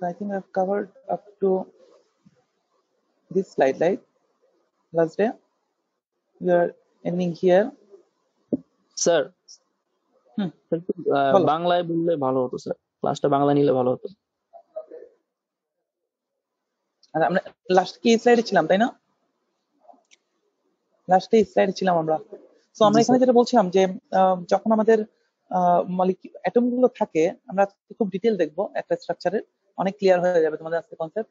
I think I've covered up to this slide, right? Last day we are ending here. Sir হুম, একটু বলো। বাংলায় বললে ভালো হতো স্যার, ক্লাসটা বাংলা নিলে ভালো হতো। আর আমরা লাস্ট কি স্লাইডে ছিলাম, তাই না? লাস্টে স্লাইডে ছিলাম আমরা। তো আমরা জি এখানে স্যার। যেটা বলছিলাম যে যখন আমাদের অ্যাটম গুলো থাকে, আমরা আজকে খুব ডিটেল দেখবো একটা স্ট্রাকচারের, অনেক ক্লিয়ার হয়ে যাবে তোমাদের আজকে কনসেপ্ট।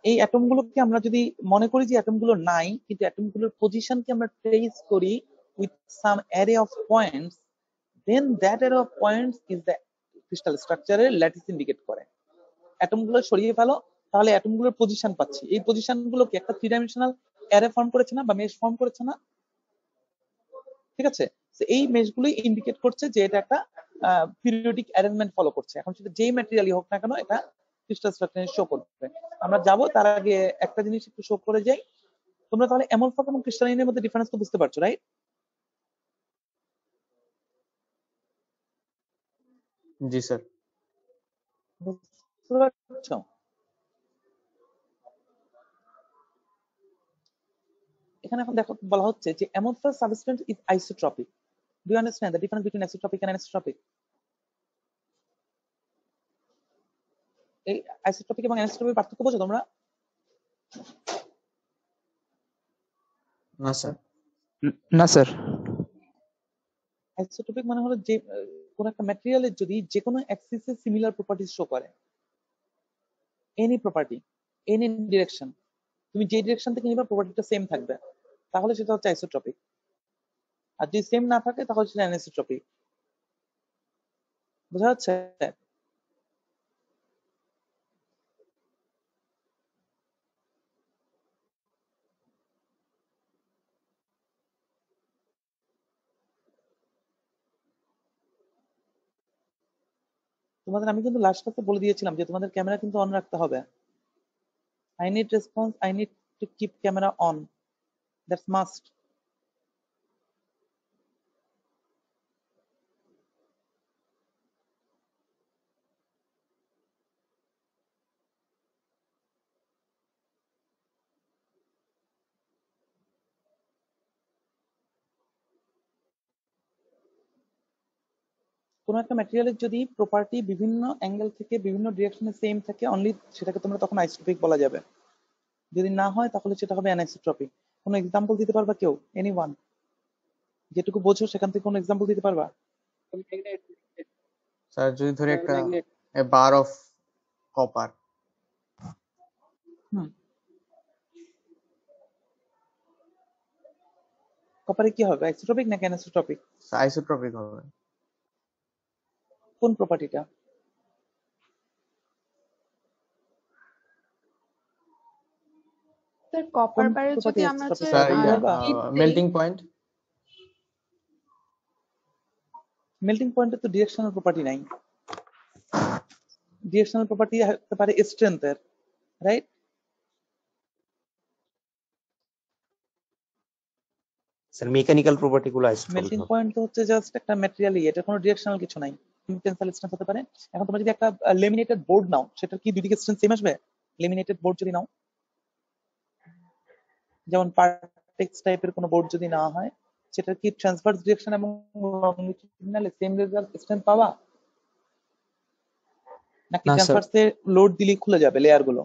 এই অ্যাটম গুলোকে আমরা যদি মনে করি যে অ্যাটম গুলো নাই, কিন্তু অ্যাটম গুলোর পজিশনকে আমরা ট্রেস করি with some array of points, then that array of points is the crystal স্ট্রাকচারের ল্যাটিস ইন্ডিকেট করে। অ্যাটম গুলো সরিয়ে ফেলো, তাহলে অ্যাটম গুলোর পজিশন পাচ্ছি। এই পজিশন গুলোকে একটা 3 ডাইমেনশনাল অ্যারে ফর্ম করেছে না, বা মেশ ফর্ম করেছে না, ঠিক আছে? এই মেশগুলোই ইন্ডিকেট করছে যে এটা একটা পিরিয়ডিক অ্যারেঞ্জমেন্ট ফলো করছে। এখন সেটা যেই ম্যাটেরিয়ালই হোক না কেন, এটা ক্রিস্টাল স্ট্রাকচার শো করবে। আমরা যাব, তার আগে একটা জিনিস একটু শো করে যাই। তোমরা তাহলে অ্যামরফস এবং ক্রিস্টালাইনের মধ্যে ডিফারেন্স তো বুঝতে পারছো, রাইট? জি স্যার। বুঝতে পারছো? এখানে এখন দেখো বলা হচ্ছে যে amorphous substance is isotropic. Do you understand the difference between isotropic and anisotropic? এই আইসোট্রপিক এবং অ্যানিসোট্রপিক পার্থক্য বোঝো তোমরা? না স্যার। না স্যার। আইসোট্রপিক মানে হলো যে কোন একটা ম্যাটেরিয়ালের যদি যে কোনো অ্যাক্সিসে সিমিলার প্রপার্টিজ শো করে, এনি প্রপার্টি, এনি ডিরেকশন, তুমি যে ডিরেকশন থেকে নিবা প্রপার্টিটা সেম থাকবে, তাহলে সেটা হচ্ছে আইসোট্রপিক। আর যদি সেম না থাকে তাহলে সেটা অ্যানিসোট্রপিক। বোঝা যাচ্ছে? তোমাদের আমি কিন্তু লাস্ট ক্লাসে বলে দিয়েছিলাম যে তোমাদের ক্যামেরা কিন্তু অন রাখতে হবে। I need response, I need to keep camera on, that's must. কোনো একটা ম্যাটেরিয়ালের যদি প্রপার্টি বিভিন্ন অ্যাঙ্গেল থেকে বিভিন্ন ডিরেকশনে সেম থাকে, অনলি সেটাকে তোমরা তখন আইসোট্রপিক বলা যাবে। যদি না হয় তাহলে সেটা হবে অ্যানিসোট্রপিক। কোনো এক্সাম্পল দিতে পারবা কেউ? এনিওয়ান? যেটুকু বোঝো সেখান থেকে কোনো এক্সাম্পল দিতে পারবা? স্যার যদি ধরি একটা বার অফ কপার। কপারে কি হবে, আইসোট্রপিক নাকি অ্যানিসোট্রপিক? আইসোট্রপিক হবে। কোন প্রপার্টিটা? স্যার কপার বারে যদি আমরা মেল্টিং পয়েন্ট। মেল্টিং পয়েন্টের তো ডিরেকশনাল প্রপার্টি নাই। ডিরেকশনাল প্রপার্টি হতে পারে স্ট্রেংথের, রাইট? স্যার মেকানিক্যাল প্রপার্টি গুলো আইসোট্রপিক মেল্টিং হবে। পয়েন্ট তো হচ্ছে জাস্ট একটা ম্যাটেরিয়ালই, এটা কোনো ডিরেকশনাল কিছু নাই। টেনসাইল স্ট্রেংথ হতে পারে। এখন তোমরা যদি একটা লেমিনেটেড বোর্ড নাও, সেটার কি দুই দিকে স্ট্রেংথ সেম আসবে? লেমিনেটেড বোর্ড যদি নাও, যেমন পার্টেক্স টাইপের কোনো বোর্ড যদি না হয়, সেটার কি ট্রান্সভার্স ডিরেকশন এবং লংজিটিউডিনাল সেম রেজাল্ট স্ট্রেংথ পাবা? নাকি না স্যার। ট্রান্সভার্সে লোড দিলে খুলে যাবে লেয়ার গুলো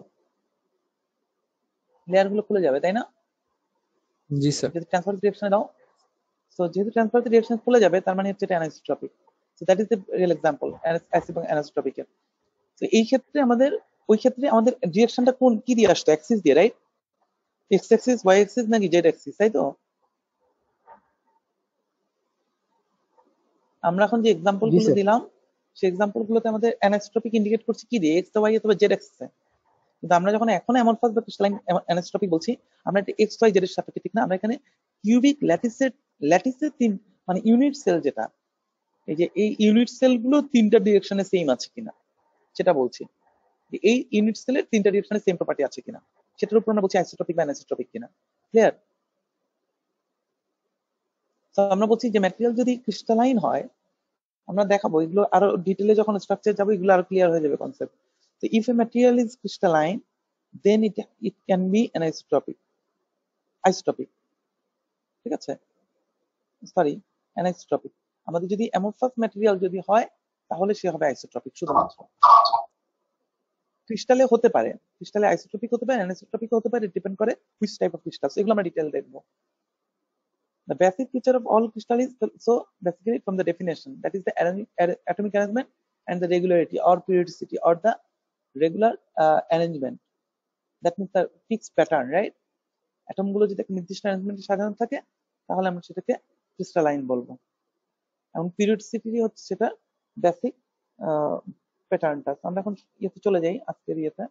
খুলে যাবে, তাই না? জি স্যার। যদি ট্রান্সভার্স ডিরেকশনে দাও, সো যেহেতু ট্রান্সভার্স ডিরেকশন খুলে যাবে, তার মানে হচ্ছে এটা anisotropic. So that is the real example acid এবং অ্যানিসোট্রপিকের। তো এই ক্ষেত্রে ওই ক্ষেত্রে আমাদের ডিরেকশনটা কোন কি দিয়ে আসতো? অ্যাক্সিস দিয়ে, right? X axis, Y axis নাকি জেড অ্যাক্সিস, তাই তো? আমরা এখন যে এক্সাম্পল গুলো দিলাম, সেই এক্সাম্পল গুলোতে আমাদের অ্যানিসোট্রপিক ইন্ডিকেট করছে কি দিয়ে? এক্স ওয়াই অথবা জেড অ্যাক্সিসে। কিন্তু আমরা যখন এখন অ্যামরফাস বা ক্রিস্টালাইন অ্যানিসোট্রপিক বলছি, আমরা এটা এক্স ওয়াই জেড এর সাপেক্ষে, ঠিক না? আমরা এখানে কিউবিক ল্যাটিসের তিন মানে ইউনিট সেল, যেটা এই যে এই ইউনিট সেল গুলো তিনটা ডিরেকশনে সেম আছে কিনা সেটা বলছি। এই ইউনিট সেলের তিনটা ডিরেকশনে সেম প্রপার্টি আছে কিনা, সেটার উপর আমরা বলছি আইসোট্রপিক বা অ্যানিসোট্রপিক কিনা। ক্লিয়ার? তো আমরা বলছি যে ম্যাটেরিয়াল যদি ক্রিস্টালাইন হয়, আমরা দেখাবো এগুলো আরো ডিটেলে, যখন স্ট্রাকচার যাবো এগুলো আরো ক্লিয়ার হয়ে যাবে concept. So if a material is crystalline, then it can be an isotropic. ঠিক আছে, সরি, অ্যানিসোট্রপিক। আমাদের যদি অ্যামorphous ম্যাটেরিয়াল যদি হয় তাহলে সে হবে আইসোট্রপিক শুধুমাত্র। ক্রিস্টালে হতে পারে, ক্রিস্টালে আইসোট্রপিক হতে পারে, অ্যানিসোট্রপিক হতে পারে, ডিপেন্ড করে হুইচ টাইপ অফ ক্রিস্টালস, এগুলো আমরা ডিটেইল দেখবো। The basic feature of all crystal is so basically from the definition, that is the atomic arrangement and the regularity or periodicity or the regular arrangement. That means the fixed pattern, right? Atom গুলো যদি একটা নির্দিষ্ট অ্যারেঞ্জমেন্টে সাজানো থাকে তাহলে আমরা সেটাকে crystalline বলবো। এবং পিরিয়ডিসিটি হচ্ছে সেটা বেসিক প্যাটার্নটা। আমরা এখন ইয়েতে চলে যাই, আজকের ইয়েতে।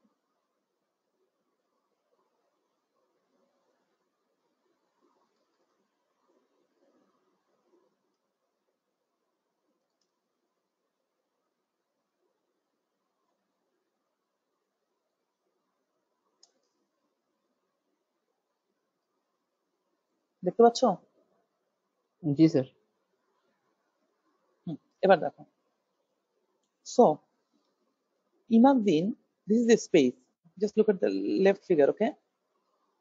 দেখতে পাচ্ছ? জি স্যার। এবার দেখো, so imagine this is a space, just look at the left figure, okay?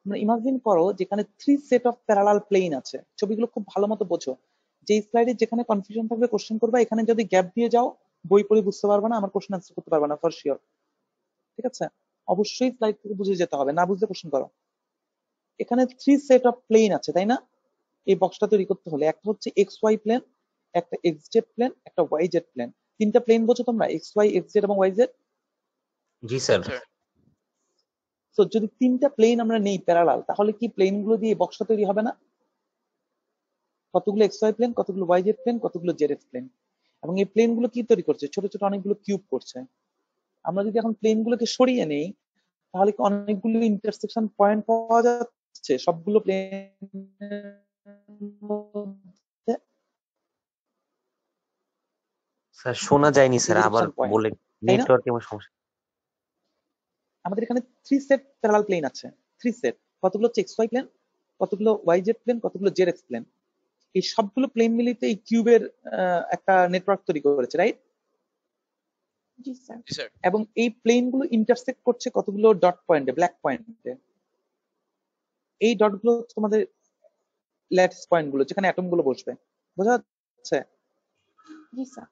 তোমরা ইমাজিন করো যেখানে 3 সেট অফ প্যারালাল প্লেন আছে। ছবিগুলো খুব ভালো মতো বোঝো। যে স্লাইডে যেখানে কনফিউশন থাকবে কোশ্চেন করবা, এখানে যদি গ্যাপ দিয়ে যাও বই পড়ে বুঝতে পারবে না, আমার কোশ্চেন আনসার করতে পারবে না ফর শিওর। ঠিক আছে, অবশ্যই স্লাইড থেকে বুঝে যেতে হবে, না বুঝলে কোশ্চেন করো। এখানে 3 সেট অফ প্লেন আছে, তাই না? এই বক্সটা তৈরি করতে হলে একটা হচ্ছে এক্স ওয়াই প্লেন, একটা এক্স জেড প্লেন, একটা ওয়াই জেড প্লেন। তিনটা প্লেন বোঝো তোমরা, এক্স ওয়াই, এক্স জেড এবং ওয়াই জেড? জি স্যার। তো যদি তিনটা প্লেন আমরা নেই প্যারালাল, তাহলে কি প্লেন গুলো দিয়ে বক্সটা তৈরি হবে না? কতগুলো এক্স ওয়াই প্লেন, কতগুলো ওয়াই জেড প্লেন, কতগুলো জেড এক্স প্লেন। এবং এই প্লেন গুলো কি তৈরি করছে? ছোট ছোট অনেকগুলো কিউব করছে। আমরা যদি এখন প্লেন গুলোকে সরিয়ে নেই তাহলে কি অনেকগুলো ইন্টারসেকশন পয়েন্ট পাওয়া যাচ্ছে সবগুলো প্লেন? স্যার শোনা যায়নি স্যার, আবার বলে, নেটওয়ার্কে আমার সমস্যা। আমাদের এখানে 3 সেট প্যারালাল প্লেন আছে, 3 সেট। কতগুলো হচ্ছে এক্স ওয়াই প্লেন, কতগুলো ওয়াই জেড প্লেন, কতগুলো জেড এক্স প্লেন। এই সবগুলো প্লেন মিলিতে এই কিউবের একটা নেটওয়ার্ক তৈরি করেছে, রাইট? জি স্যার। এবং এই প্লেন গুলো ইন্টারসেক্ট করছে কতগুলো ডট পয়েন্টে, ব্ল্যাক পয়েন্টে। এই ডট গুলো তোমাদের ল্যাটিস পয়েন্ট গুলো, যেখানে অ্যাটম গুলো বসবে। বোঝা যাচ্ছে? জি স্যার।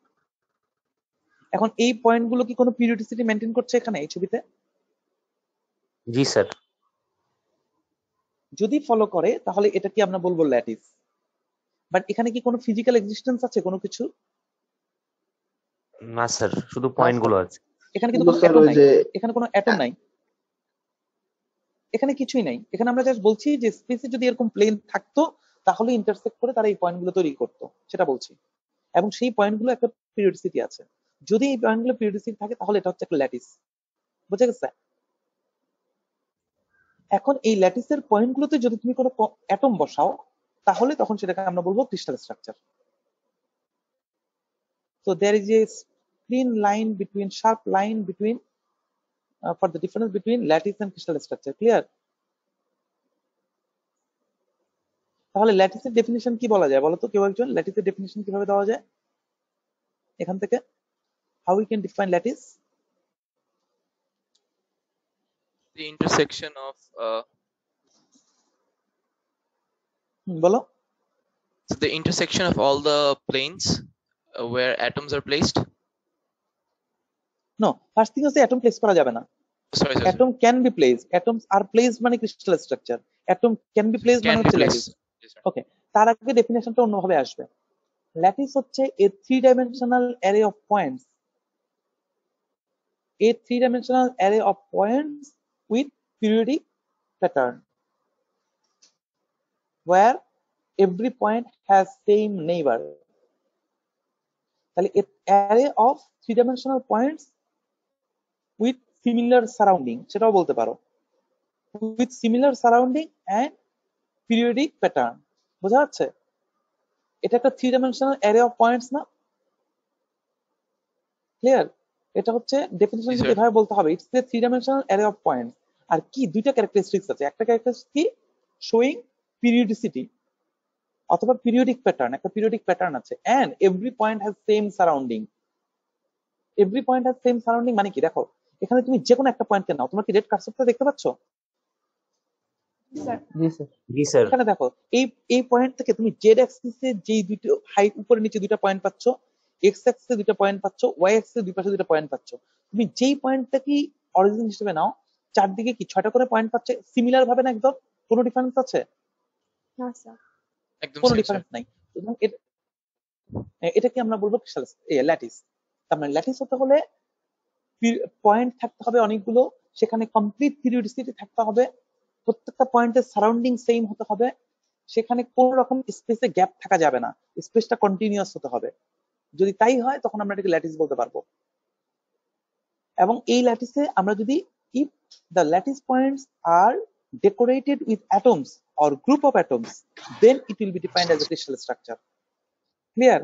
এখন এই পয়েন্ট গুলো কি কোনো পিরিয়ডিসিটি মেনটেন করছে এখানে এই ছবিতে? জি স্যার। যদি ফলো করে তাহলে এটা কি আমরা বলবো ল্যাটিস। বাট এখানে কি কোনো ফিজিক্যাল এক্সিস্টেন্স আছে কোনো কিছু? না স্যার, শুধু পয়েন্ট গুলো আছে। এখানে কিন্তু কোনো অ্যাটম নাই, এখানে কোনো অ্যাটম নাই, এখানে কিছুই নাই। এখানে আমরা জাস্ট বলছি যে স্পেসে যদি এরকম প্লেন থাকতো তাহলে ইন্টারসেক্ট করে তারা এই পয়েন্ট গুলো তৈরি করতো, সেটা বলছি। এবং সেই পয়েন্ট গুলো একটা পিরিয়ডিসিটি আছে। যদি এই পয়েন্ট গুলো পিরিয়ডিসিটি থাকে তাহলে এটা হচ্ছে একটা ল্যাটিস। বুঝে গেছে? এখন এই ল্যাটিসের পয়েন্ট গুলোতে যদি তুমি কোনো অ্যাটম বসাও তাহলে তখন সেটাকে আমরা বলবো crystal structure. So there is a clean line between, sharp line between for the difference between lattice and crystal structure. Clear? তাহলে ল্যাটিসের ডেফিনিশন কি বলা যায় বলো তো কেউ একজন? ল্যাটিসের ডেফিনিশন কিভাবে দেওয়া যায় এখান থেকে? How we can define lattice? The intersection of বলো। so the intersection of all the planes where atoms are placed. No, first thing is atom place করা যাবে না। Sorry. Atom can be placed. Atoms are placed মানে crystal structure. Atom can be placed মানে হচ্ছে lattice. ওকে, তার আগে ডেফিনিশনটা অন্যভাবে আসবে। ল্যাটিস হচ্ছে a three-dimensional array of points. A three-dimensional array of points with periodic pattern, where every point has same neighbor. তাহলে array of three-dimensional points with similar surrounding, সেটাও বলতে পারো, with similar surrounding and periodic pattern. বোঝা যাচ্ছে? এটা একটা three-dimensional array of points না? Clear? এটা হচ্ছে ডেফিনিশন যদি এভাবে বলতে হবে, it's a three-dimensional array of points। আর কি দুইটা ক্যারেক্টারিস্টিক্স আছে, একটা ক্যারেক্টারিস্টিক কি, শোয়িং পিরিয়ডিসিটি অথবা পিরিয়ডিক প্যাটার্ন, একটা পিরিয়ডিক প্যাটার্ন আছে, and every point has same surrounding. Every point has same surrounding মানে কি, দেখো এখানে তুমি যে কোনো একটা পয়েন্টকে নাও, তোমরা কি রেড কার্সরটা দেখতে পাচ্ছ? জি স্যার। জি স্যার। জি স্যার। এখানে দেখো এই পয়েন্ট থেকে তুমি জেড অ্যাক্সিসে যেই দুটো হাইট উপরে নিচে দুটো পয়েন্ট পাচ্ছ, এক্স অ্যাক্সিসে দুটো পয়েন্ট পাচ্ছ, ওয়াই অ্যাক্সিসে দুই পাশে দুটো পয়েন্ট পাচ্ছ। তুমি যেই পয়েন্টটা কি অরিজিন হিসেবে নাও, চারদিকে কি 6টা করে পয়েন্ট পাচ্ছে, সিমিলার ভাবে না একদম? কোনো ডিফারেন্স আছে? না স্যার। একদম কোনো same, sir. ডিফারেন্স নাই। এবং এটাকে আমরা বলবো ক্রিস্টাল ল্যাটিস। তার মানে ল্যাটিস হতে হলে পয়েন্ট থাকতে হবে অনেকগুলো, সেখানে কমপ্লিট পিরিয়ডিসিটি থাকতে হবে, প্রত্যেকটা পয়েন্টের সারাউন্ডিং সেম হতে হবে, সেখানে কোন রকম স্পেসে গ্যাপ থাকা যাবে না, স্পেসটা কন্টিনিউয়াস হতে হবে। যদি তাই হয় তখন আমরা এটাকে ল্যাটিস বলতে পারবো। এবং এই ল্যাটিসে আমরা যদি ইফ দ্য ল্যাটিস পয়েন্টস আর decorated with atoms or group of atoms, then it will be defined as a crystal structure. Clear?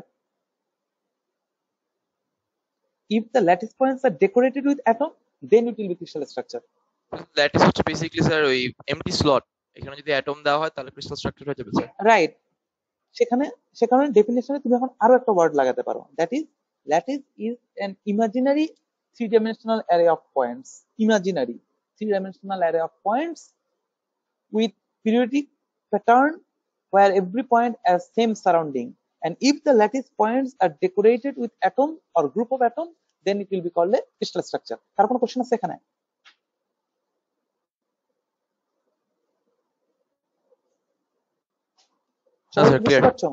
If the lattice points are decorated with atom, then it will be crystal structure. Lattice হচ্ছে basically sir ওই MT slot, এখানে যদি atom দেওয়া হয় তাহলে crystal structure হয়ে যাবে sir. Right. সেখানে ডেফিনেশনে তুমি এখন আরো একটা ওয়ার্ড লাগাতে পারো, that is lattice is an imaginary 3-dimensional array of points. Imaginary 3-dimensional array of points with periodic pattern where every point has same surrounding. And if the lattice points are decorated with atom or group of atoms, then it will be called a crystal structure. কার কোনো question আছে এখানে? Sir বুঝতে clear. পারছো?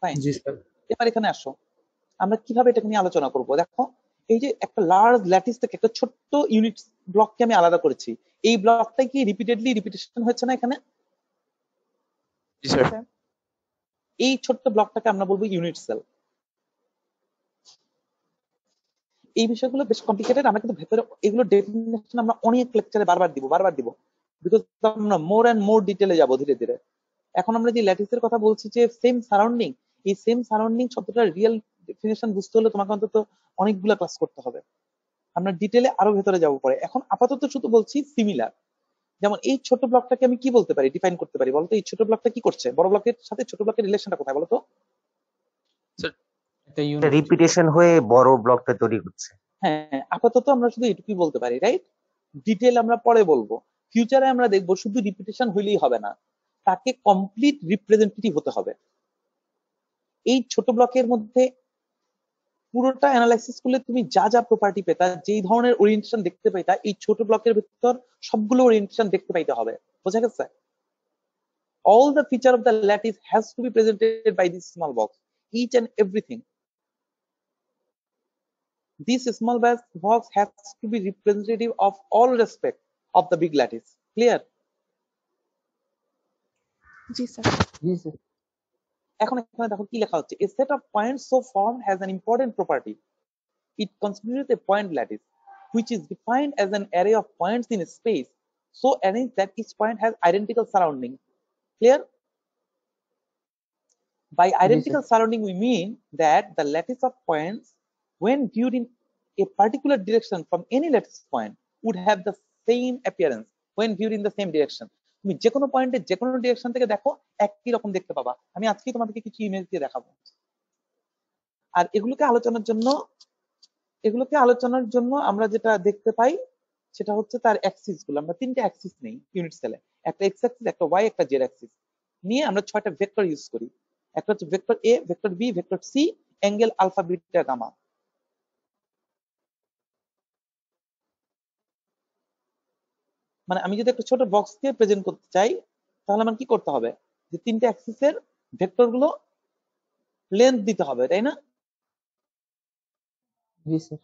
Fine. জি sir. এবার এখানে আসো, আমরা কিভাবে এটাকে নিয়ে আলোচনা করব। দেখো, এই যে একটা লার্জ ল্যাটিস থেকে একটা ছোট্ট ইউনিট ব্লককে আমি আলাদা করেছি, এই ব্লকটা কি রিপিটেশন হচ্ছে না এখানে? জি স্যার। এই ছোট্ট ব্লকটাকে আমরা বলবো ইউনিট সেল। এই বিষয়গুলো বেশ কমপ্লিকেটেড, আমরা কিন্তু ভেতরে এগুলো ডেফিনেশন আমরা অনেক লেকচারে বারবার দিব, বিকজ আমরা মোর এন্ড মোর ডিটেলে যাব ধীরে ধীরে। এখন আমরা যে ল্যাটিসের কথা বলছি, যে সেম সারাউন্ডিং, এই সেম সারাউন্ডিং শব্দটার রিয়েল ডেফিনেশন বুঝতে হলে তোমাকে অন্তত অনেকগুলো ক্লাস করতে হবে, আমরা ডিটেলে আরো ভেতরে যাব পরে। এখন আপাতত শুধু বলছি সিমিলার। যেমন এই ছোট ব্লকটাকে আমি কি বলতে পারি, ডিফাইন করতে পারি, বলতো এই ছোট ব্লকটা কি করছে, বড় ব্লকের সাথে ছোট ব্লকের রিলেশনটা কোথায় বলতো? একটা ইউনিট। রিপিটেশন হয়ে বড় ব্লকটা তৈরি করছে। হ্যাঁ, আপাতত আমরা শুধু এটুকুই বলতে পারি, রাইট? ডিটেল আমরা পরে বলবো, ফিউচারে আমরা দেখবো শুধু রিপিটেশন হইলেই হবে না, তাকে কমপ্লিট রিপ্রেজেন্টেটিভ হতে হবে। এই ছোট ব্লকের মধ্যে পুরোটা অ্যানালাইসিস করলে তুমি যা যা প্রপার্টি পেতা, যেই ধরনের ওরিয়েন্টেশন দেখতে পাইতা, এই ছোট ব্লকের ভিতর সবগুলো ওরিয়েন্টেশন দেখতে পাইতে হবে। বোঝা গেছে? All the feature of the lattice has to be presented by this small box, each and everything. This small box has to be representative of all respect of the big lattice. Clear? G sir. জি sir. এখন এখানে দেখো কি লেখা হচ্ছে, a set of points so formed has an important property. It constitutes a point lattice, which is defined as an array of points in space so arranged that each point has identical surrounding. Clear? By identical surrounding, we mean that the lattice of points, when viewed in a particular direction from any lattice point, would have the same appearance when viewed in the same direction. তুমি যে কোনো পয়েন্টে যে কোনো direction থেকে দেখো একই রকম দেখতে পাবা। আমি আজকে তোমাদেরকে কিছু ইমেজ দিয়ে দেখাবো। আর এগুলোকে আলোচনার জন্য আমরা যেটা দেখতে পাই সেটা হচ্ছে তার অ্যাক্সিস গুলো। আমরা 3টে অ্যাক্সিস নেই ইউনিট সেলে, একটা এক্স অ্যাক্সিস, একটা ওয়াই, একটা জেড অ্যাক্সিস নিয়ে আমরা 6টা ভেক্টর ইউজ করি। একটা হচ্ছে vector A, vector B, vector C, angle alpha, beta, gamma. মানে আমি যদি একটা ছোট বক্স কে প্রেজেন্ট করতে চাই, তাহলে আমার কি করতে হবে, যে 3টে অ্যাক্সিসের ভেক্টর গুলো লেন্থ দিতে হবে, তাই না? জি স্যার।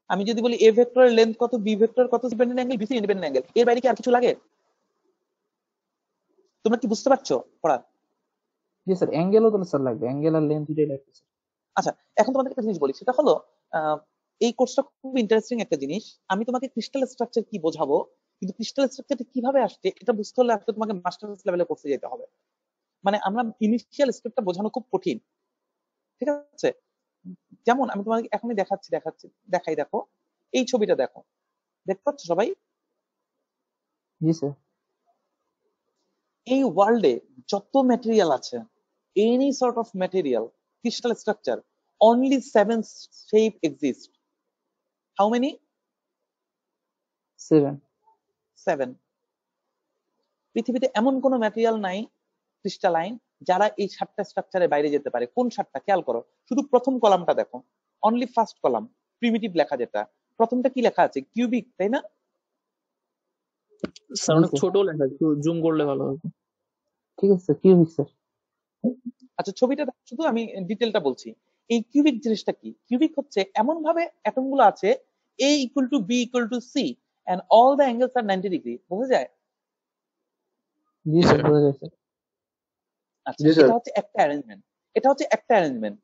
আমি যদি বলি এ ভেক্টরের লেন্থ কত, বি ভেক্টর কত, dependent angle, BC independent angle, এর বাইরে কি আর কিছু লাগে? তোমরা কি বুঝতে পারছো পড়া? জি স্যার, অ্যাঙ্গেলও তো স্যার লাগবে, অ্যাঙ্গেল আর লেন্থ দুটোই লাগবে স্যার। আচ্ছা, এখন তোমাদের একটা জিনিস বলি, সেটা হলো এই কোর্সটা খুব ইন্টারেস্টিং একটা জিনিস। আমি তোমাকে ক্রিস্টাল স্ট্রাকচার কি বোঝাবো, কিন্তু ক্রিস্টাল স্ট্রাকচারটা কিভাবে আসছে এটা বুঝতে হলে আসলে তোমাকে মাস্টার্স লেভেলে কোর্সে যেতে হবে। মানে আমরা ইনিশিয়াল স্টেপটা বোঝানো খুব কঠিন, ঠিক আছে? যেমন আমি তোমাকে এখনই দেখাই, দেখো এই ছবিটা দেখো, দেখতে পাচ্ছ সবাই? জি স্যার। এই ওয়ার্ল্ডে যত ম্যাটেরিয়াল আছে, any sort of material, crystal structure, only 7 shape exist. How many? 7. 7. পৃথিবীতে এমন কোন ম্যাটেরিয়াল নাই ক্রিস্টালাইন যারা এই 7টা স্ট্রাকচারের বাইরে যেতে পারে। কোন 7টা খেয়াল করো, শুধু প্রথম কলামটা দেখো, অনলি ফার্স্ট কলাম, প্রিমিটিভ লেখা যেটা, প্রথমটা কি লেখা আছে? কিউবিক, তাই না? স্যার অনেক ছোট লেখা, একটু জুম করলে ভালো হবে। ঠিক আছে কিউবিক স্যার। আচ্ছা ছবিটা দেখো, শুধু আমি ডিটেলটা বলছি। এই কিউবিক জিনিসটা কি? কিউবিক হচ্ছে এমন ভাবে অ্যাটম গুলো আছে A equal to B equal to C and all the angles are 90 degree, বোঝা যায়? জি স্যার বোঝা যায় স্যার। আচ্ছা জি, স্যার। এটা হচ্ছে একটা অ্যারেঞ্জমেন্ট, এটা হচ্ছে একটা অ্যারেঞ্জমেন্ট।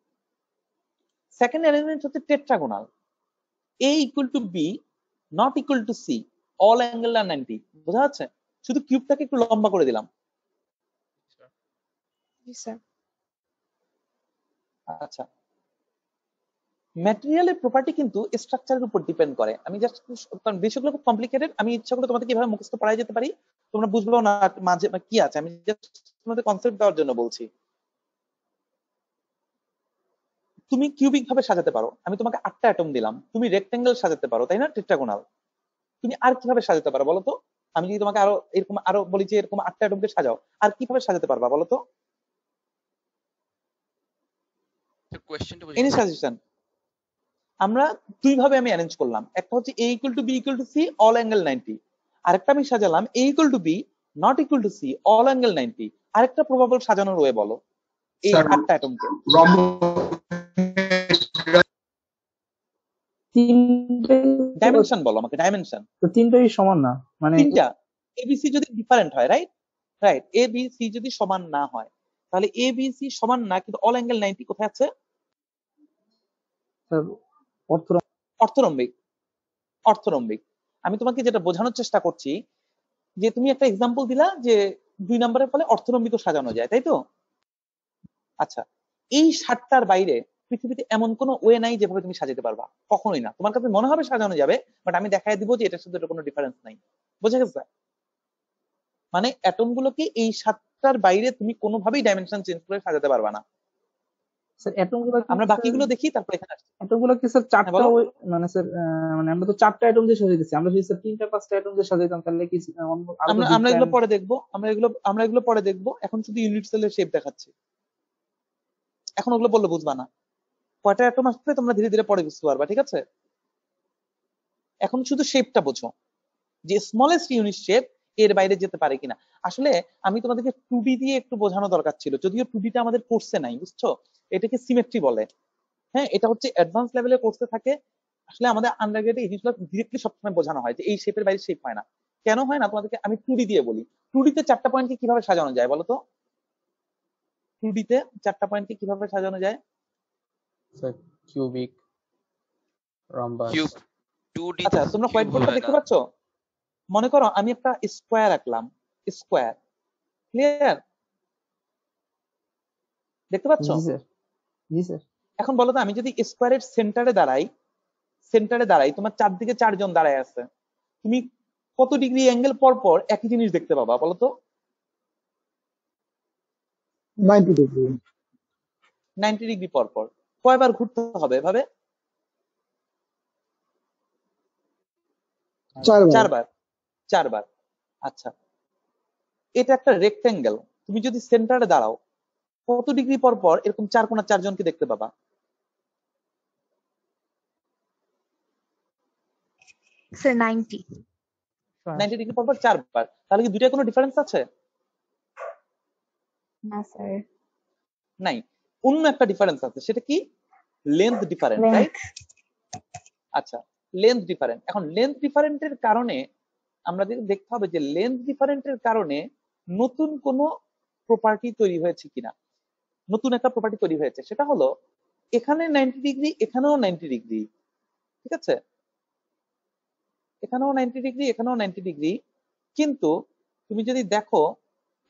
সেকেন্ড অ্যারেঞ্জমেন্ট হচ্ছে টেট্রাগোনাল, A equal to B not equal to C, all angle are 90, বোঝা যাচ্ছে? শুধু কিউবটাকে একটু লম্বা করে দিলাম। জি স্যার। আচ্ছা ম্যাটেরিয়ালের প্রপার্টি কিন্তু স্ট্রাকচারের উপর ডিপেন্ড করে। আমি জাস্ট, কারণ বিষয়গুলো খুব কমপ্লিকেটেড, আমি ইচ্ছা করে তোমাদের কিভাবে মুখস্থ পড়াই যেতে পারি তোমরা বুঝবেও না মাঝে কি আছে, আমি জাস্ট তোমাদের কনসেপ্ট দেওয়ার জন্য বলছি। তুমি কিউবিক ভাবে সাজাতে পারো, আমি তোমাকে 8টা অ্যাটম দিলাম, তুমি রেক্টেঙ্গেল সাজাতে পারো, তাই না? টেট্রাগোনাল। তুমি আর কিভাবে সাজাতে পারো বলো তো? আমি যদি তোমাকে আরো বলি যে এরকম 8টা অ্যাটমকে সাজাও, আর কিভাবে সাজাতে পারবা বলো তো? The question to any suggestion? আমরা দুইভাবে আমি অ্যারেঞ্জ করলাম, একটা হচ্ছে A equal to B equal to C, all angle 90, আরেকটা আমি সাজালাম A equal to B not equal to C, all angle 90। আরেকটা প্রবাবল সাজানোর ওয়ে বলো এই স্যার, 8টা অ্যাটমকে। ডাইমেনশন বলো আমাকে, ডাইমেনশন। তো তিনটাই সমান না, মানে তিনটা ABC যদি ডিফারেন্ট হয়, রাইট রাইট, ABC যদি সমান না হয় তাহলে ABC সমান না, কিন্তু অল অ্যাঙ্গেল 90 কোথায় আছে? স্যার অর্থরম্বিক, অর্থরম্বিক। আমি তোমাকে যেটা বোঝানোর চেষ্টা করছি যে তুমি একটা এক্সাম্পল দিলা যে 2 নম্বরের ফলে অর্থরম্বিকও সাজানো যায়, তাই তো? আচ্ছা এই 7টার বাইরে পৃথিবীতে এমন কোনো ওয়ে নাই যেভাবে তুমি সাজাতে পারবা, কখনোই না। তোমার কাছে মনে হবে সাজানো যাবে, বাট আমি দেখাই দিব যে এটার সাথে এটা কোনো ডিফারেন্স নাই। বুঝে গেছে? মানে অ্যাটম গুলোকে এই 7টার বাইরে তুমি কোনোভাবেই ডাইমেনশন চেঞ্জ করে সাজাতে পারবা না। স্যার অ্যাটমগুলো আমরা বাকিগুলো দেখি তারপর এখানে আসছি। অ্যাটমগুলো কি স্যার 4টা বলো। মানে স্যার মানে আমরা তো 4টা অ্যাটম দিয়ে সাজাইতেছি, আমরা যদি স্যার 3টা 5টা অ্যাটম দিয়ে সাজাইতাম তাহলে কি আমরা এগুলো পরে দেখবো, আমরা এগুলো পরে দেখবো। এখন শুধু ইউনিট সেলের শেপ দেখাচ্ছি, এখন ওগুলো বললে বুঝবা না। কয়টা অ্যাটম আসলে তোমরা ধীরে ধীরে পরে বুঝতে পারবা, ঠিক আছে? এখন শুধু শেপটা বোঝো যে স্মলেস্ট ইউনিট শেপ এর বাইরে যেতে পারে কিনা। আসলে আমি তোমাদেরকে 2D দিয়ে একটু বোঝানো দরকার ছিল, যদিও 2Dটা আমাদের কোর্সে নাই, বুঝছো? এটাকে সিমেট্রি বলে। হ্যাঁ, এটা হচ্ছে অ্যাডভান্স লেভেলের কোর্সে থাকে। আসলে আমাদের আন্ডারগ্রেডে এই জিনিসগুলো ডিরেক্টলি সবসময় বোঝানো হয় যে এই শেপের বাইরে শেপ হয় না। কেন হয় না তোমাদেরকে আমি 2D দিয়ে বলি। 2D তে 4টা পয়েন্টকে কিভাবে সাজানো যায় বলো তো? 2D তে 4টা পয়েন্টকে কিভাবে সাজানো যায়? কিউবিক, রম্বাস। কিউব 2D আচ্ছা তোমরা হোয়াইট বোর্ডটা দেখতে পাচ্ছ? মনে করো আমি একটা স্কোয়ার আঁকলাম, স্কোয়ার, ক্লিয়ার? দেখতে পাচ্ছ? জি স্যার। জি স্যার। এখন বলো তো আমি যদি স্কোয়ারের সেন্টারে দাঁড়াই, তোমার চারদিকে 4 জন দাঁড়ায় আছে, তুমি কত ডিগ্রি অ্যাঙ্গেল পর পর একই জিনিস দেখতে পাবা বলো তো? 90 ডিগ্রি। 90 ডিগ্রি পর পর কয়বার ঘুরতে হবে এভাবে? 4 বার। আচ্ছা এটা একটা রেক্টেঙ্গেল, তুমি যদি সেন্টারে দাঁড়াও কত ডিগ্রি পর পর এরকম 4 কোণা 4 জনকে দেখতে পাবা? স্যার 90। 90 ডিগ্রি পর পর 4 বার। তাহলে কি দুইটা কোনো ডিফারেন্স আছে? না স্যার। নাই। অন্য একটা ডিফারেন্স আছে, সেটা কি? Length different, right? আচ্ছা লেন্থ ডিফারেন্ট। এখন লেন্থ ডিফারেন্টের কারণে আমরা দেখতে হবে যে লেন্থ ডিফারেন্টের কারণে নতুন কোন প্রপার্টি তৈরি হয়েছে কিনা। নতুন একটা প্রপার্টি তৈরি হয়েছে, সেটা হলো এখানে 90 ডিগ্রি, এখানেও 90 ডিগ্রি, ঠিক আছে? এখানেও 90 ডিগ্রি, এখানেও 90 ডিগ্রি, কিন্তু তুমি যদি দেখো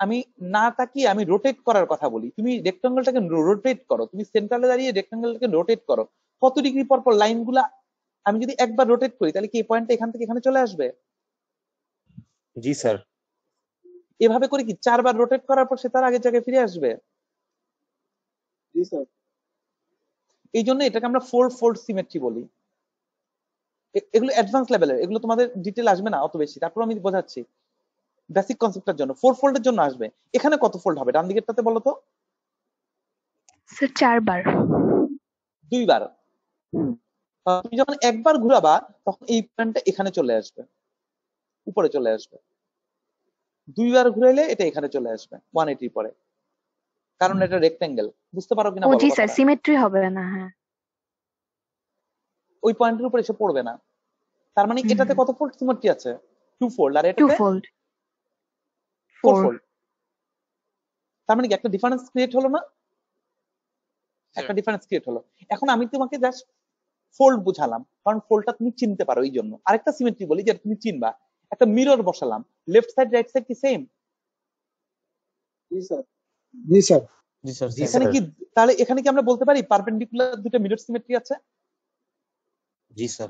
আমি না তাকিয়ে আমি রোটেট করার কথা বলি, তুমি রেক্টাঙ্গেলটাকে রোটেট করো, তুমি সেন্টারে দাঁড়িয়ে রেক্টাঙ্গেলটাকে রোটেট করো, কত ডিগ্রি পর পর লাইনগুলা আমি যদি একবার রোটেট করি তাহলে কি এই পয়েন্টটা এখান থেকে এখানে চলে আসবে? জি স্যার। এভাবে করে কি 4 বার রোটেট করার পর সে তার আগের জায়গায় ফিরে আসবে? জি স্যার। এই জন্য এটাকে আমরা 4 ফোল্ড সিমেট্রি বলি। এগুলো অ্যাডভান্স লেভেলের, এগুলো তোমাদের ডিটেল আসবে না অত বেশি, তারপর আমি বোঝাচ্ছি বেসিক কনসেপ্টের জন্য। 4 ফোল্ডের জন্য আসবে। এখানে কত ফোল্ড হবে ডান দিকেরটাতে বলো তো? স্যার 4 বার। 2 বার। তুমি যখন একবার ঘোরাবা তখন এই পয়েন্টটা এখানে চলে আসবে, উপরে চলে আসবে। 2 বার ঘুরাইলে এটা এখানে চলে আসবে 180 পরে, কারণ এটা রেক্টেঙ্গেল। বুঝতে পারো কিনা ও বলো জি স্যার, কথাটা? সিমেট্রি হবে না। হ্যাঁ, ওই পয়েন্টের উপরে এসে পড়বে না। তার মানে এটাতে কত ফোল্ড সিমেট্রি আছে? 2 ফোল্ড। আর 2 এটাতে ফোল্ড। 4 4। ফোল্ড। তার মানে কি একটা ডিফারেন্স ক্রিয়েট হলো না? একটা ডিফারেন্স ক্রিয়েট হলো। এখন আমি তোমাকে জাস্ট ফোল্ড বুঝালাম, কারণ ফোল্ডটা তুমি চিনতে পারো এই জন্য। আরেকটা সিমেট্রি বলি যেটা তুমি চিনবা, একটা মিরর বসালাম, লেফট সাইড রাইট সাইড কি সেম? জি স্যার। জি স্যার। জি স্যার জি এখানে স্যার। কি তাহলে এখানে কি আমরা বলতে পারি পারপেন্ডিকুলার দুটো মিরর সিমেট্রি আছে? জি স্যার।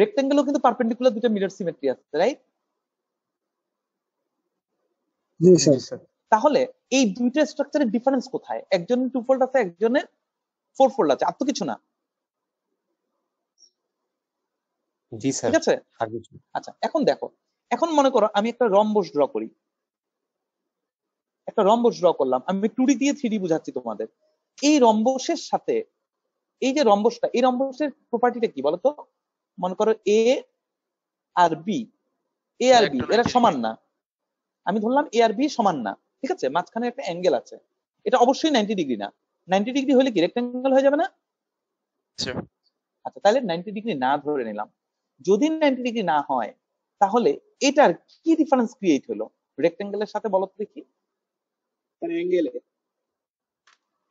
রেক্টেঙ্গেলও কিন্তু পারপেন্ডিকুলার দুটো মিরর সিমেট্রি আছে, রাইট? জি জি স্যার। তাহলে এই দুইটা স্ট্রাকচারের ডিফারেন্স কোথায়? একজনের 2 ফোল্ড আছে, একজনের 4 ফোল্ড আছে, আর তো কিছু না। জি স্যার। ঠিক আছে? আর কিছু? আচ্ছা, এখন দেখো, এখন মনে করো আমি একটা রম্বস ড্র করি। একটা রম্বস ড্র করলাম, আমি 2D দিয়ে 3D বুঝাচ্ছি তোমাদের। এই রম্বসের সাথে এই যে রম্বসটা, এই রম্বসের প্রপার্টিটা কি বলতো? মনে করো এ আর বি, এ আর বি এরা সমান না। আমি ধরলাম এ আর বি সমান না, ঠিক আছে? মাঝখানে একটা অ্যাঙ্গেল আছে, এটা অবশ্যই 90 ডিগ্রি না। 90 ডিগ্রি হলে কি রেক্টেঙ্গেল হয়ে যাবে না? আচ্ছা, তাহলে 90 ডিগ্রি না ধরে নিলাম। যদি 90 ডিগ্রি না হয় তাহলে এটার কি ডিফারেন্স ক্রিয়েট হলো রেক্টেঙ্গেলের সাথে বলো তো দেখি? অ্যাঙ্গেলে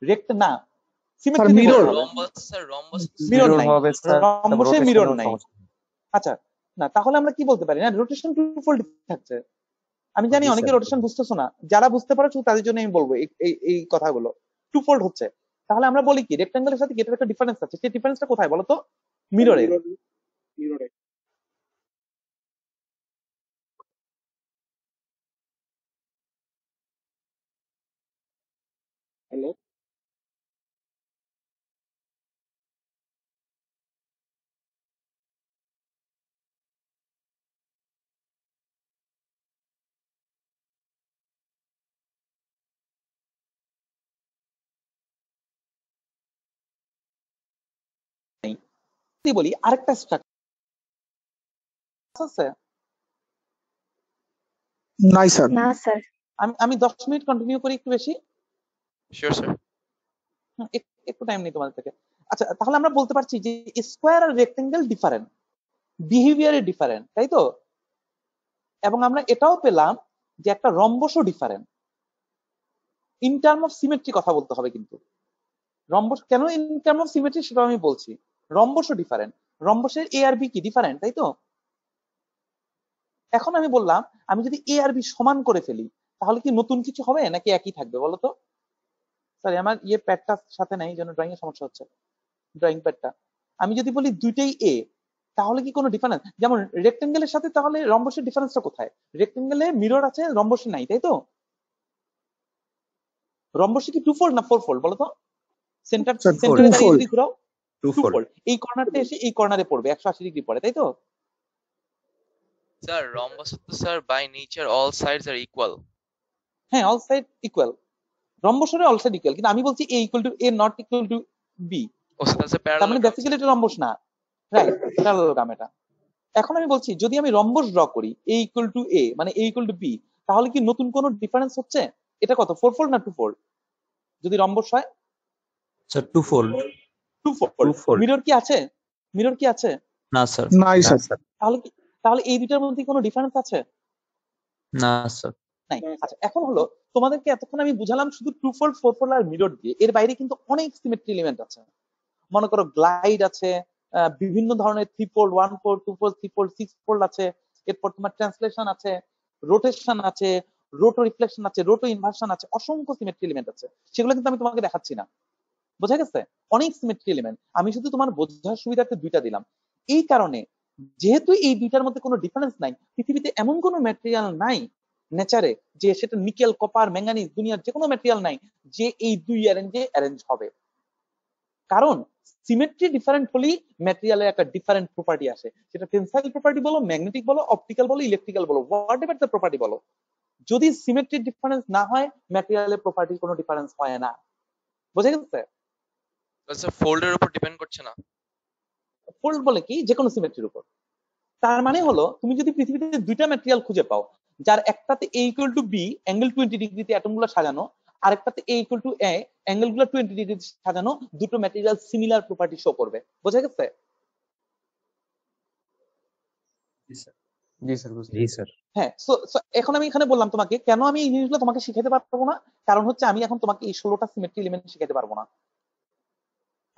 রেক্ট না, স্যার মিরর। মিরর নাই, হবে স্যার। রম্বসে মিরর নাই। আচ্ছা, না তাহলে আমরা কি বলতে পারি না রোটেশন 2 ফোল্ড থাকছে। আমি জানি জি অনেকে স্যার। রোটেশন বুঝতেছো না, যারা বুঝতে পারো শুধু তাদের জন্য আমি বলবো এই কথাগুলো। 2 ফোল্ড হচ্ছে, তাহলে আমরা বলি কি রেক্টেঙ্গেলের সাথে গেটের একটা ডিফারেন্স আছে, সেই ডিফারেন্সটা কোথায় বলো তো? মিররে। মিররে। হ্যালো। বলি আরেকটা স্ট্রাকচার আছে। নাই স্যার। না স্যার। আমি 10 মিনিট কন্টিনিউ করি একটু বেশি। Sure, sir. একটু টাইম নেই তোমাদের থেকে। আচ্ছা, তাহলে আমরা বলতে পারছি যে স্কোয়ার আর রেক্টেঙ্গেল ডিফারেন্ট, বিহেভিয়ারে ডিফারেন্ট, তাই তো? এবং আমরা এটাও পেলাম যে একটা রম্বসও different. In term of symmetry কথা বলতে হবে কিন্তু। রম্বস কেন ইন টার্ম অফ সিমেট্রি সেটা আমি বলছি। রম্বসও ডিফারেন্ট, রম্বসের এ আর বি কি ডিফারেন্ট, তাই তো? এখন আমি বললাম আমি যদি এ আর বি সমান করে ফেলি তাহলে কি নতুন কিছু হবে নাকি একই থাকবে বলো তো? সরি, আমার প্যাডটা সাথে নাই, এই জন্য ড্রয়িং এর সমস্যা হচ্ছে। ড্রয়িং প্যাডটা আমি যদি বলি দুইটাই এ, তাহলে কি কোনো ডিফারেন্স? যেমন রেক্টেঙ্গেলের সাথে তাহলে রম্বসের ডিফারেন্সটা কোথায়? রেক্টেঙ্গেলে মিরর আছে, রম্বসে নাই, তাই তো? রম্বসে কি 2 ফোল্ড না 4 ফোল্ড বলো তো? সেন্টারে দাঁড়িয়ে যদি ঘুরাও 2 ফোল্ড, এই কর্নারটা এসে এই কর্নারে পড়বে 180 ডিগ্রি পড়ে, তাই তো? Sir, rhombus sir, by nature all sides are equal. হ্যাঁ, অল সাইড ইকুয়াল। রম্বসের অল সাইড ইকুয়াল, কিন্তু আমি বলছি A equal to A not equal to B. Oh, so that's a তার মানে parallelogram. বেসিক্যালি এটা রম্বস না, রাইট? প্যারালেলোগ্রাম এটা। এখন আমি বলছি যদি আমি রম্বস ড্র করি এ ইকুয়াল টু এ মানে এ ইকুয়াল টু বি, তাহলে কি নতুন কোনো ডিফারেন্স হচ্ছে? এটা কত 4 ফোল্ড না 2 ফোল্ড? যদি রম্বস হয় স্যার 2 ফোল্ড। 2 ফোল্ড। মিরর কি আছে? মিরর কি আছে? না স্যার। নাই স্যার। তাহলে এই দুটার মধ্যে কোনো ডিফারেন্স আছে? না স্যার। নাই। আচ্ছা, এখন হলো তোমাদেরকে এতক্ষণ আমি বুঝালাম শুধু 2 ফোল্ড 4 ফোল্ড আর মিরর দিয়ে, এর বাইরে কিন্তু অনেক সিমেট্রি এলিমেন্ট আছে। মনে করো গ্লাইড আছে, বিভিন্ন ধরনের 3 fold 1 fold 2 fold 3 fold 6 fold আছে। এরপর তোমার ট্রান্সলেশন আছে, রোটেশন আছে, রোটো রিফ্লেকশন আছে, রোটো ইনভার্সন আছে, অসংখ্য সিমেট্রি এলিমেন্ট আছে। সেগুলো কিন্তু আমি তোমাকে দেখাচ্ছি না, বোঝা গেছে? অনেক সিমেট্রি এলিমেন্ট, আমি শুধু তোমার বোঝার সুবিধার্থে দুইটা দিলাম। এই কারণে যেহেতু এই দুইটার মধ্যে কোনো ডিফারেন্স নাই, পৃথিবীতে এমন কোনো ম্যাটেরিয়াল নাই নেচারে যে সেটা নিকেল, কপার, ম্যাঙ্গানিজ, দুনিয়ার যে কোনো ম্যাটেরিয়াল নাই যে এই দুই অ্যারেঞ্জ হবে। কারণ সিমেট্রি ডিফারেন্ট হলেই ম্যাটেরিয়ালের একটা ডিফারেন্ট প্রপার্টি আসে, সেটা টেনসাইল প্রপার্টি বলো, ম্যাগনেটিক বলো, অপটিক্যাল বলো, ইলেকট্রিক্যাল বলো, হোয়াট এভার দ্য প্রপার্টি বলো। যদি সিমেট্রি ডিফারেন্স না হয় ম্যাটেরিয়ালের প্রপার্টির কোনো ডিফারেন্স হয় না। বোঝা গেছে? আচ্ছা, ফোল্ডের উপর ডিপেন্ড করছে না। ফোল্ড বলে কি, যে কোনো সিমেট্রির উপর। তার মানে হলো তুমি যদি পৃথিবীতে দুইটা ম্যাটেরিয়াল খুঁজে পাও যার একটাতে a equal to b angle 20 ডিগ্রিতে অ্যাটমগুলো সাজানো, আরেকটাতে a ইকুয়াল টু a অ্যাঙ্গেলগুলো 20 ডিগ্রিতে সাজানো, দুটো ম্যাটেরিয়াল সিমিলার প্রপার্টি শো করবে। বোঝা গেছে? জি স্যার, বুঝতে জি স্যার। হ্যাঁ, সো এখন আমি এখানে বললাম তোমাকে কেন আমি এই জিনিসগুলো তোমাকে শিখাতে পারবো না, কারণ হচ্ছে আমি এখন তোমাকে এই 16টা সিমেট্রি এলিমেন্ট শিখাতে পারবো না।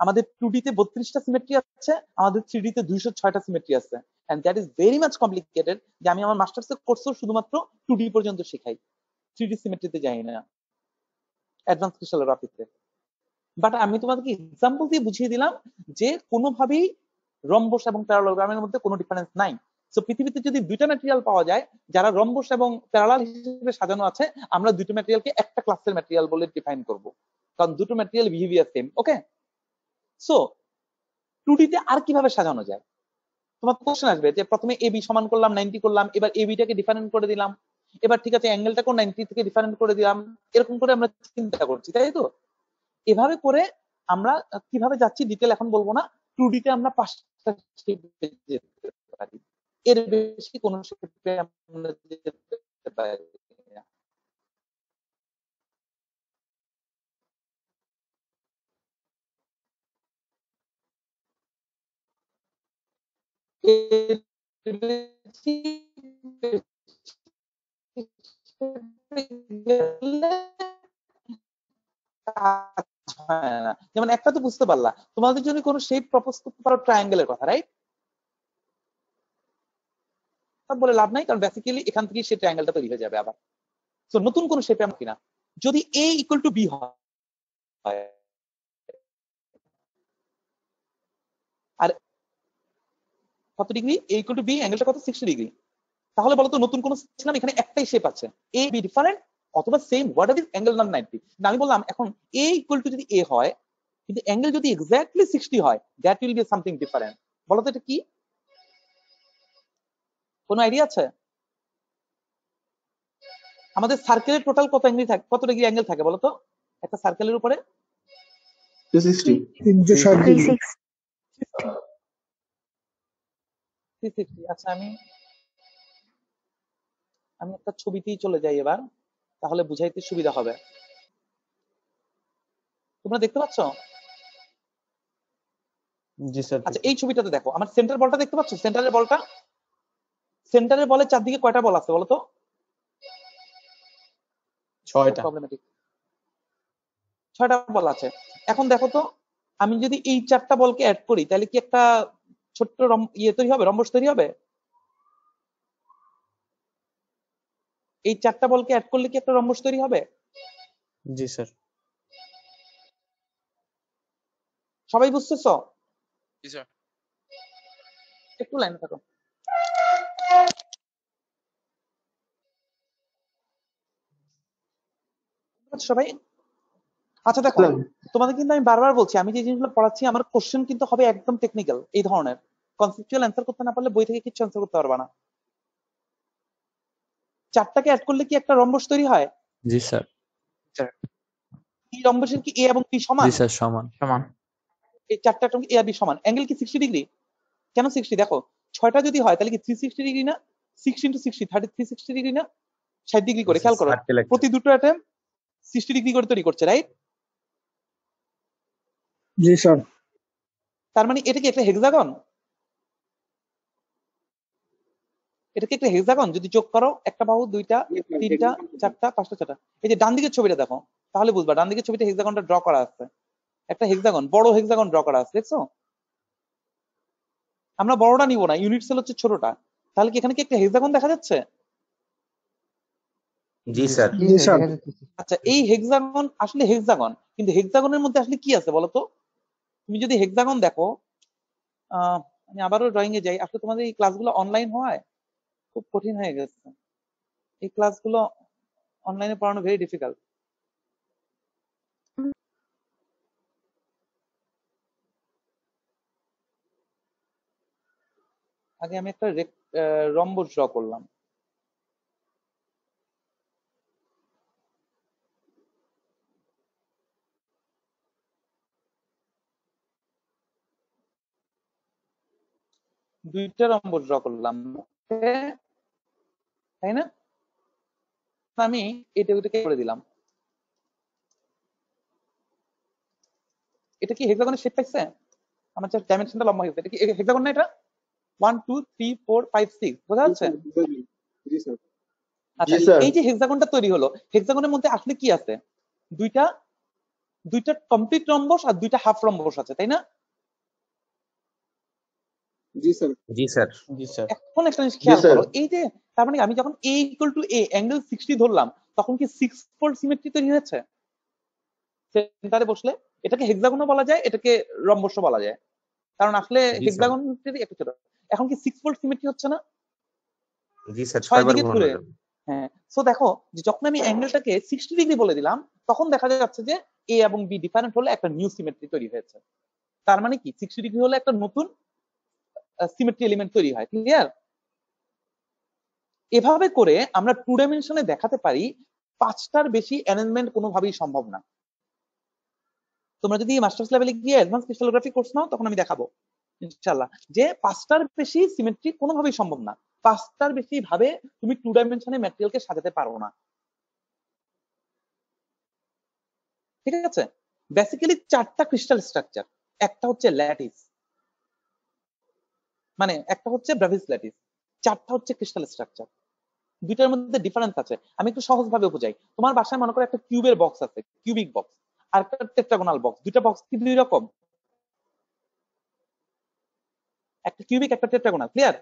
আমাদের 2D তে 32টা সিমেট্রি আছে, আমাদের 3D তে 206টা সিমেট্রি আছে, and that is very much complicated. যে আমি আমার মাস্টার্স কোর্সও শুধুমাত্র 2D পর্যন্ত শেখাই, 3D সিমেট্রিতে যাই না অ্যাডভান্স ক্রিস্টালোগ্রাফিতে। বাট আমি তোমাদেরকে এক্সাম্পল দিয়ে বুঝিয়ে দিলাম যে কোনোভাবেই রম্বস এবং প্যারালোগ্রামের মধ্যে কোনো ডিফারেন্স নাই। সো পৃথিবীতে যদি দুইটা ম্যাটেরিয়াল পাওয়া যায় যারা রম্বস এবং প্যারালাল হিসেবে সাজানো আছে, আমরা দুটো ম্যাটেরিয়ালকে একটা ক্লাসের ম্যাটেরিয়াল বলে ডিফাইন করব, কারণ দুটো ম্যাটেরিয়াল বিহেভিয়ার সেম। ওকে, সো 2D তে আর কিভাবে সাজানো যায়? তোমার কোশ্চেন আসবে যে প্রথমে এ বি সমান করলাম, 90 করলাম, এবার এ বিটাকে ডিফারেন্ট করে দিলাম, এবার ঠিক আছে অ্যাঙ্গেলটাকেও 90 থেকে ডিফারেন্ট করে দিলাম, এরকম করে আমরা চিন্তা করছি, তাই তো? এভাবে করে আমরা কিভাবে যাচ্ছি ডিটেল এখন বলবো না। 2D তে আমরা 5টা শেপে যেতে পারি, এর বেশি কোনো শেপে আমরা যেতে পারি না। এর বেশি গেলে কাজ হয় না। যেমন একটা তো বুঝতে পারলা, তোমাদের জন্য কোনো শেপ প্রপোজ করতে পারো ট্রায়াঙ্গেলের কথা, রাইট? সব বলে লাভ নাই, কারণ বেসিক্যালি এখান থেকে সেই ট্রায়াঙ্গেলটা তৈরি হয়ে যাবে আবার। সো নতুন কোন শেপে আমরা কিনা যদি a ইকুয়াল টু b হয় আর কত degree, a equal to b অ্যাঙ্গেলটা কত, 60 ডিগ্রি, তাহলে বলো তো নতুন কোন ছিলাম এখানে একটাই শেপ আছে, a b ডিফারেন্ট অথবা same, what is angle not 90। আমি বললাম এখন a ইকুয়াল টু যদি a হয় কিন্তু অ্যাঙ্গেল যদি এক্স্যাক্টলি 60 হয়, that will be something different. বলো তো এটা কি? কোনো আইডিয়া আছে? আমাদের সার্কেলের টোটাল কত অ্যাঙ্গেল থাকে, কত ডিগ্রি অ্যাঙ্গেল থাকে বলো তো একটা সার্কেলের উপরে? 360 360। আচ্ছা, আমি একটা ছবিতেই চলে যাই এবার, তাহলে বুঝাইতে সুবিধা হবে। তোমরা দেখতে পাচ্ছ? জি স্যার। আচ্ছা, এই ছবিটাতে দেখো, আমার সেন্টার বলটা দেখতে পাচ্ছ? সেন্টারের বলটা, সেন্টারের বলের চারদিকে কয়টা বল আছে বলো তো? 6টা। প্রবলেমেটিক, 6টা বল আছে। এখন দেখো তো, আমি যদি এই 4টা বলকে অ্যাড করি তাহলে কি একটা ছোট্ট ইয়ে তৈরি হবে, রম্বস তৈরি হবে? এই 4টা বলকে অ্যাড করলে কি একটা রম্বস তৈরি হবে? জি স্যার। সবাই বুঝতেছো? জি স্যার। একটু লাইনে থাকো। সবাই আচ্ছা দেখো, তোমাদের কিন্তু আমি বারবার বলছি, আমি যে জিনিসগুলো পড়াচ্ছি আমার কোশ্চেন কিন্তু হবে একদম টেকনিক্যাল, এই ধরনের কনসেপচুয়াল অ্যান্সার করতে না পারলে বই থেকে কিছু অ্যান্সার করতে পারবা না। 4টাকে অ্যাড করলে কি একটা রম্বস তৈরি হয়? জি স্যার। এই রম্বসের কি a এবং b সমান? জি স্যার, সমান। এই 4টা অ্যাটম a আর b সমান, অ্যাঙ্গেল কি 60 ডিগ্রি? কেন 60? দেখো 6টা যদি হয় তাহলে কি 360 ডিগ্রি না? 6 * 60 360 ডিগ্রি না? 60 ডিগ্রি করে, খেয়াল করো, প্রতি দুটো অ্যাটম 60 ডিগ্রি করে তৈরি করছে, রাইট? জি স্যার। তার মানে এটা কি একটা হেক্সাগন? এটা কি একটা হেক্সাগন? যদি যোগ করো, একটা বাহু, 2টা, 3টা, 4টা, 5টা, 6টা, এই যে ডান দিকের ছবিটা দেখো, তাহলে বুঝবা ডান দিকের ছবিতে হেক্সাগনটা ড্র করা আছে, একটা হেক্সাগন, বড় হেক্সাগন ড্র করা আছে, দেখছো? আমরা বড়টা নিব না, ইউনিট সেল হচ্ছে ছোটটা, তাহলে কি এখানে কি একটা হেক্সাগন দেখা যাচ্ছে? জি স্যার। জি স্যার। আচ্ছা, এই হেক্সাগন আসলে হেক্সাগন, কিন্তু হেক্সাগনের মধ্যে আসলে কি আছে বলতো? তুমি যদি হেক্সাগন দেখো, আমি আবারও ড্রয়িং এ যাই, আসলে তোমাদের এই ক্লাসগুলো অনলাইন হওয়ায় খুব কঠিন হয়ে গেছে। এই ক্লাসগুলো অনলাইনে পড়ানো ভেরি ডিফিকাল্ট। আগে আমি একটা রম্বস ড্র করলাম। দুইটা রম্বস ড্র করলাম, তাই না? আমি এটা ওইটাকে করে দিলাম। এটা কি হেক্সাগনের শেপ পাইছে? আমার যে ডাইমেনশনটা লম্বা হয়েছে, এটা কি হেক্সাগন না? এটা 1 2 3 4 5 6 বোঝা যাচ্ছে? জি স্যার। আচ্ছা, এই যে হেক্সাগনটা তৈরি হলো, হেক্সাগনের মধ্যে আসলে কি আছে? দুইটা কমপ্লিট রম্বস আর দুইটা হাফ রম্বস আছে, তাই না? জি স্যার। জি স্যার। জি স্যার। এখন একটা জিনিস খেয়াল করো, এই যে তার মানে আমি যখন a equal to a angle 60 ধরলাম, তখন কি 6 ফোল্ড সিমেট্রি তৈরি হয়েছে সেন্টারে বসলে? এটাকে হেক্সাগনও বলা যায়, এটাকে রম্বসও বলা যায়, কারণ আসলে জি স্যার। হেক্সাগনেরই একটা ছোট। এখন কি 6 ফোল্ড সিমেট্রি হচ্ছে না? জি স্যার, 6 6 বার দিকে ঘোরানো ঘুরে। যাবে। হ্যাঁ, সো দেখো যে যখন আমি অ্যাঙ্গেলটাকে 60 ডিগ্রি বলে দিলাম, তখন দেখা যাচ্ছে যে a এবং b ডিফারেন্ট হলে একটা নিউ সিমেট্রি তৈরি হয়েছে। তার মানে কি 60 ডিগ্রি হলে একটা নতুন সিমেট্রি এলিমেন্ট তৈরি হয়। ক্লিয়ার? এভাবে করে আমরা 2 ডাইমেনশনে দেখাতে পারি 5টার বেশি অ্যারেঞ্জমেন্ট কোনোভাবেই সম্ভব না। তোমরা যদি মাস্টার্স লেভেলে গিয়ে অ্যাডভান্স ক্রিস্টালোগ্রাফি কোর্স নাও, তখন আমি দেখাবো ইনশাআল্লাহ যে 5টার বেশি সিমেট্রি কোনোভাবেই সম্ভব না। 5টার বেশি ভাবে তুমি 2 ডাইমেনশনে ম্যাটেরিয়ালকে সাজাতে পারো না। ঠিক আছে? বেসিক্যালি 4টা ক্রিস্টাল স্ট্রাকচার। একটা হচ্ছে ল্যাটিস, মানে একটা হচ্ছে ব্রাভিস ল্যাটিস, 4টা হচ্ছে ক্রিস্টাল স্ট্রাকচার। দুইটার মধ্যে ডিফারেন্স আছে। আমি একটু সহজ ভাবে বুঝাই। তোমার বাসায় মনে করো একটা কিউবের বক্স আছে, কিউবিক বক্স, আর একটা টেট্রাগোনাল বক্স। দুইটা বক্স কি দুই রকম? একটা কিউবিক, একটা টেট্রাগোনাল। ক্লিয়ার?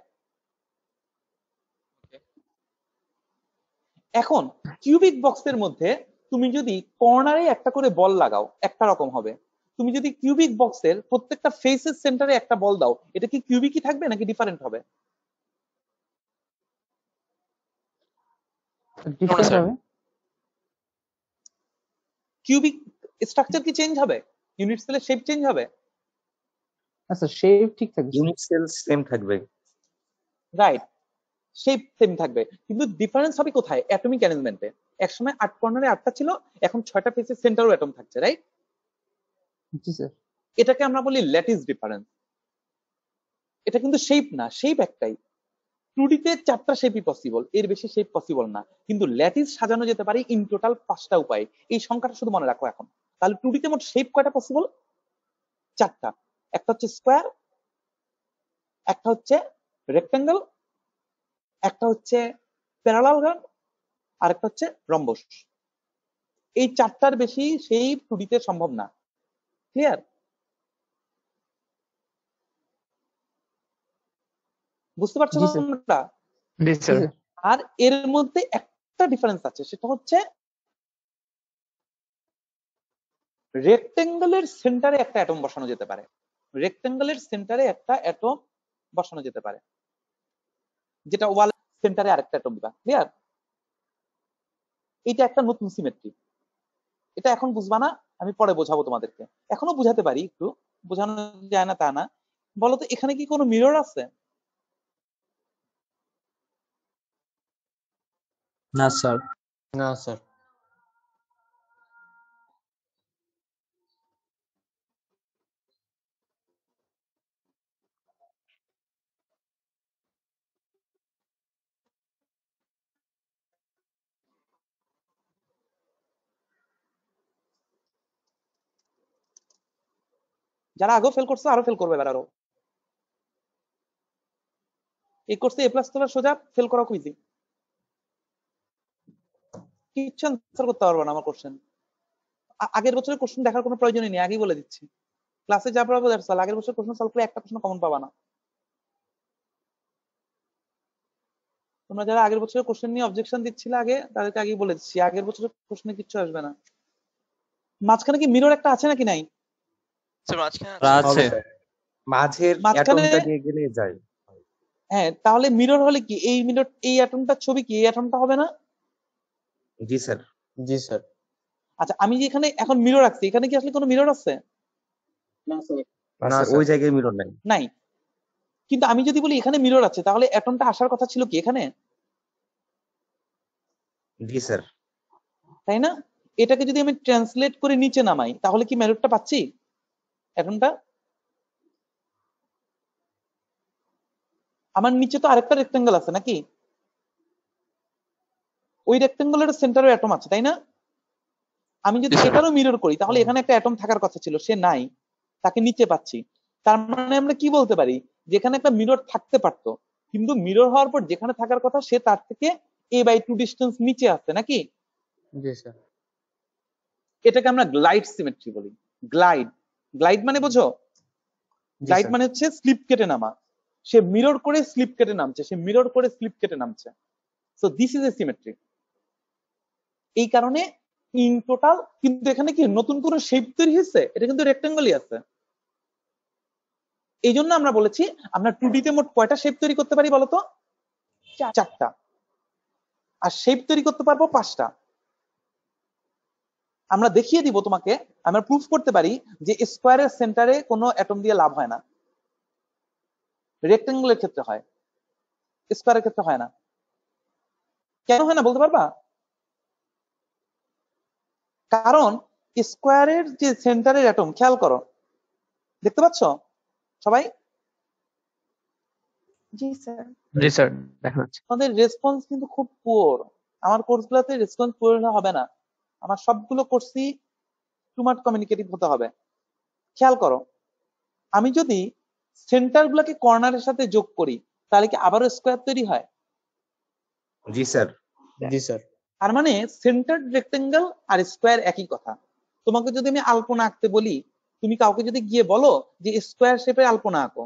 এখন কিউবিক বক্সের মধ্যে তুমি যদি কর্নারে একটা করে বল লাগাও, একটা রকম হবে। তুমি যদি কিউবিক বক্সের প্রত্যেকটা ফেসের সেন্টারে একটা বল দাও, এটা কি কিউবিকই থাকবে নাকি ডিফারেন্ট হবে? Different sir. হবে। কিউবিক স্ট্রাকচার কি চেঞ্জ হবে? ইউনিট সেলের শেপ চেঞ্জ হবে? আচ্ছা, শেপ ঠিক থাকবে। ইউনিট সেল সেম থাকবে। রাইট, শেপ সেম থাকবে, কিন্তু ডিফারেন্স হবে কোথায়? অ্যাটমিক অ্যারেঞ্জমেন্টে। একসময় 8 কর্নারে 8টা ছিল, এখন 6টা ফেসের সেন্টারও অ্যাটম থাকছে, রাইট? জি স্যার। এটাকে আমরা বলি ল্যাটিস ডিফারেন্স। এটা কিন্তু শেপ না, শেপ একটাই। 2D তে 4টা শেপই পসিবল, এর বেশি শেপ পসিবল না, কিন্তু ল্যাটিস সাজানো যেতে পারে ইন টোটাল 5টা উপায়। এই সংখ্যাটা শুধু মনে রাখো এখন। তাহলে 2D তে মোট শেপ কয়টা পসিবল? 4টা। একটা হচ্ছে স্কোয়ার, একটা হচ্ছে রেক্টেঙ্গেল, একটা হচ্ছে প্যারালালগ্রাম, আর একটা হচ্ছে রম্বস। এই 4টার বেশি শেপ 2D তে সম্ভব না। ক্লিয়ার? বুঝতে পারছো জি স্যার। তোমরা? জি জি স্যার। স্যার। আর এর মধ্যে একটা ডিফারেন্স আছে, সেটা হচ্ছে রেক্টেঙ্গেলের সেন্টারে একটা অ্যাটম বসানো যেতে পারে। রেক্টেঙ্গেলের সেন্টারে একটা অ্যাটম বসানো যেতে পারে, যেটা ওয়াল সেন্টারে আরেকটা অ্যাটম দিবা। ক্লিয়ার? এটা একটা নতুন সিমেট্রি। এটা এখন বুঝবা না, আমি পরে বোঝাবো তোমাদেরকে। এখনো বুঝাতে পারি, একটু বোঝানো যায় না তা না। বলো তো, এখানে কি কোনো মিরর আছে? না স্যার। না স্যার। যারা আগেও ফেল করছো, আরো ফেল করবে এবার আরো। এই কোর্সে এ প্লাস তোলা সোজা, ফেল করা খুব ইজি। কিচ্ছু আনসার করতে পারবে না আমার কোশ্চেন। আগের বছরের কোশ্চেন দেখার কোনো প্রয়োজনই নেই, আগেই বলে দিচ্ছি। ক্লাসে যা পড়াবো দ্যাটস অল। আগের বছর কোশ্চেন সলভ করে একটা প্রশ্ন কমন পাবা না। তোমরা যারা আগের বছরের কোশ্চেন নিয়ে অবজেকশন দিচ্ছিলে আগে, তাদেরকে আগেই বলে দিচ্ছি, আগের বছরের প্রশ্নে কিচ্ছু আসবে না। মাঝখানে কি মিরর একটা আছে নাকি নাই? স্যার মাঝখানে আছে। হবে স্যার। মাঝের মাঝখানে অ্যাটমটা দিয়ে গেলে যায়। হ্যাঁ, তাহলে মিরর হলে কি এই মিরর, এই অ্যাটমটার ছবি কি এই অ্যাটমটা হবে না? জি স্যার। জি স্যার। আচ্ছা, আমি যে এখানে এখন মিরর রাখছি, এখানে কি আসলে কোনো মিরর আছে? না স্যার। না স্যার। ওই জায়গায় মিরর নাই। নাই। কিন্তু আমি যদি বলি এখানে মিরর আছে, তাহলে অ্যাটমটা আসার কথা ছিল কি এখানে, জি স্যার। তাই না? এটাকে যদি আমি ট্রান্সলেট করে নিচে নামাই, তাহলে কি মিররটা পাচ্ছি অ্যাটমটা? আমার নিচে তো আরেকটা রেক্টেঙ্গেল আছে নাকি? ওই রেক্টেঙ্গেলের সেন্টারে অ্যাটম আছে, তাই না? আমি যদি জি স্যার। এটারও মিরর করি, তাহলে এখানে একটা অ্যাটম থাকার কথা ছিল, সে নাই, তাকে নিচে পাচ্ছি। তার মানে আমরা কি বলতে পারি, যেখানে একটা মিরর থাকতে পারতো, কিন্তু মিরর হওয়ার পর যেখানে থাকার কথা সে তার থেকে a/2 ডিস্টেন্স নিচে আছে নাকি? জি স্যার। এটাকে আমরা গ্লাইড সিমেট্রি বলি। গ্লাইড, গ্লাইড মানে বোঝো? জি গ্লাইড স্যার। মানে হচ্ছে স্লিপ কেটে নামা। সে মিরর করে স্লিপ কেটে নামছে, সে মিরর করে স্লিপ কেটে নামছে। So this is a symmetry. এই কারণে ইন টোটাল কিন্তু এখানে কি নতুন কোনো শেপ তৈরি হয়েছে? এটা কিন্তু রেক্টেঙ্গলই আছে। এই জন্য আমরা বলেছি আমরা 2D তে মোট কয়টা শেপ তৈরি করতে পারি বলতো? 4টা। আর শেপ তৈরি করতে পারবো 5টা। আমরা দেখিয়ে দিব তোমাকে, আমরা প্রুফ করতে পারি যে স্কোয়ারের সেন্টারে কোনো অ্যাটম দিয়ে লাভ হয় না, রেক্টেঙ্গলের ক্ষেত্রে হয়, স্কোয়ারের ক্ষেত্রে হয় না। কেন হয় না বলতে পারবা? কারণ স্কোয়ারের যে সেন্টারের অ্যাটম, খেয়াল করো, দেখতে পাচ্ছ সবাই? জি স্যার। জি স্যার দেখা যাচ্ছে। আমাদের রেসপন্স কিন্তু খুব পুয়ার। আমার কোর্সগুলোতে রেসপন্স পুয়ার হলে হবে না, আমার সবগুলো কোর্সই টু মাচ কমিউনিকেটিভ হতে হবে। খেয়াল করো, আমি যদি সেন্টার গুলাকে কর্নারের সাথে যোগ করি, তাহলে কি আবারও স্কোয়ার তৈরি হয়? জি স্যার। জি স্যার। তার মানে সেন্টার রেক্টেঙ্গেল আর স্কোয়ার একই কথা। তোমাকে যদি আমি আলপনা আঁকতে বলি, তুমি কাউকে যদি গিয়ে বলো যে স্কোয়ার শেপে আলপনা আঁকো,